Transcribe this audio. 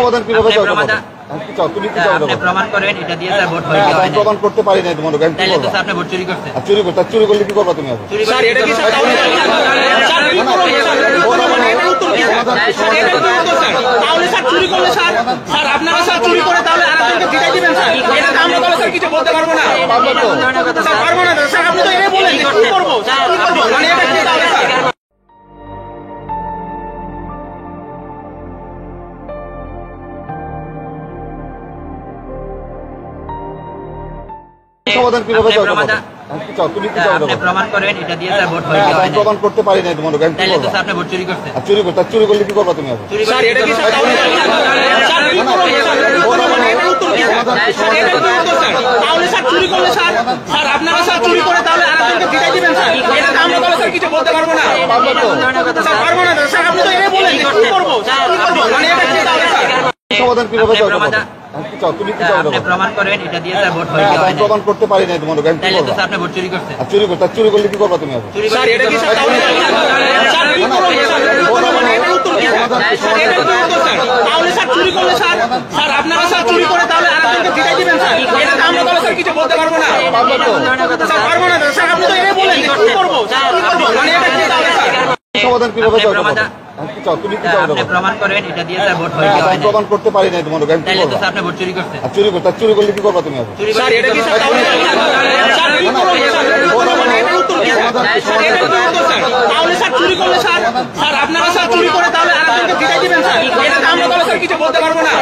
সমাধান কিভাবে চাও? কি চাও তুমি? কি চাও? আপনি প্রমাণ করেন এটা দিয়ে স্যার ভোট হয়ে যাবে। আমি প্রমাণ করতে পারি না তোমার গান কি তাহলে তো করবা? স্যার আপনি ভোট চুরি করছেন। আর চুরি করতে চুরি করলে কি করবা তুমি? এখন চুরি স্যার এটা কি স্যার তাহলে স্যার কি করব স্যার এটা উত্তর কি স্যার এটা কি উত্তর স্যার তাহলে স্যার চুরি করলে স্যার স্যার আপনারা স্যার চুরি করে তাহলে আরেকজনকে জিতাই দিবেন স্যার এটা তো আমরা তাহলে স্যার কিছু বলতে পারবো না স্যার পারবো না স্যার আপনি তো এটা বলেন কি করব স্যার কি করব মানে এটা কি তাহলে স্যার সমাধান কিভাবে চাও? কি চাও তুমি? কি চাও? আপনি প্রমাণ করেন এটা দিয়ে স্যার ভোট হয়ে যাবে। আমি প্রমাণ করতে পারি না তোমার গান কি তাহলে তো করবা? স্যার আপনি ভোট চুরি করছেন। আর চুরি করতে চুরি করলে কি করবা তুমি? এখন চুরি স্যার এটা কি স্যার তাহলে স্যার কি করব স্যার মানে এটা উত্তর কি স্যার এটা কি উত্তর স্যার তাহলে স্যার চুরি করলে স্যার স্যার আপনারা স্যার চুরি করে তাহলে আরেকজনকে জিতাই দিবেন স্যার এটা তো আমরা তাহলে স্যার কিছু বলতে পারবো না স্যার পারবো না স্যার আপনি তো এটা বলেন কি করব স্যার কি করব মানে এটা কি তাহলে স্যার সমাধান কিভাবে চাও? কি চাও তুমি? কি চাও? আপনি প্রমাণ করেন এটা দিয়ে স্যার ভোট হয়ে যাবে। আমি প্রমাণ করতে পারি না তোমার গান কি তাহলে তো করবা? স্যার আপনি ভোট চুরি করছেন। আর চুরি করতে চুরি করলে কি করবা তুমি? এখন স্যার এটা কি স্যার তাহলে স্যার কি করব স্যার মানে এটা উত্তর কি স্যার এটা কি উত্তর স্যার তাহলে স্যার চুরি করলে স্যার স্যার আপনারা স্যার চুরি করে তাহলে আরেকজনকে জিতাই দিবেন স্যার এটা তো আমরা তাহলে স্যার কিছু বলতে পারবো না স্যার পারবো না স্যার আপনি তো এটা বলেন কি করব স্যার কি করব মানে এটা কি তাহলে স্যার সমাধান কিভাবে চাও? কি চাও তুমি? কি চাও? আপনি প্রমাণ করেন এটা দিয়ে স্যার ভোট হয়ে যাবে। আমি প্রমাণ করতে পারি না তোমার গান কি তাহলে তো করবা? স্যার আপনি ভোট চুরি করছেন। আর চুরি করতে চুরি করলে কি করবা তুমি? এখন স্যার এটা কি স্যার তাহলে স্যার কি করব স্যার মানে এটা উত্তর কি স্যার এটা কি উত্তর স্যার তাহলে স্যার চুরি করলে স্যার স্যার আপনারা স্যার চুরি করে তাহলে আরেকজনকে জিতাই দিবেন স্যার এটা তো আমরা তাহলে স্যার কিছু বলতে পারবো না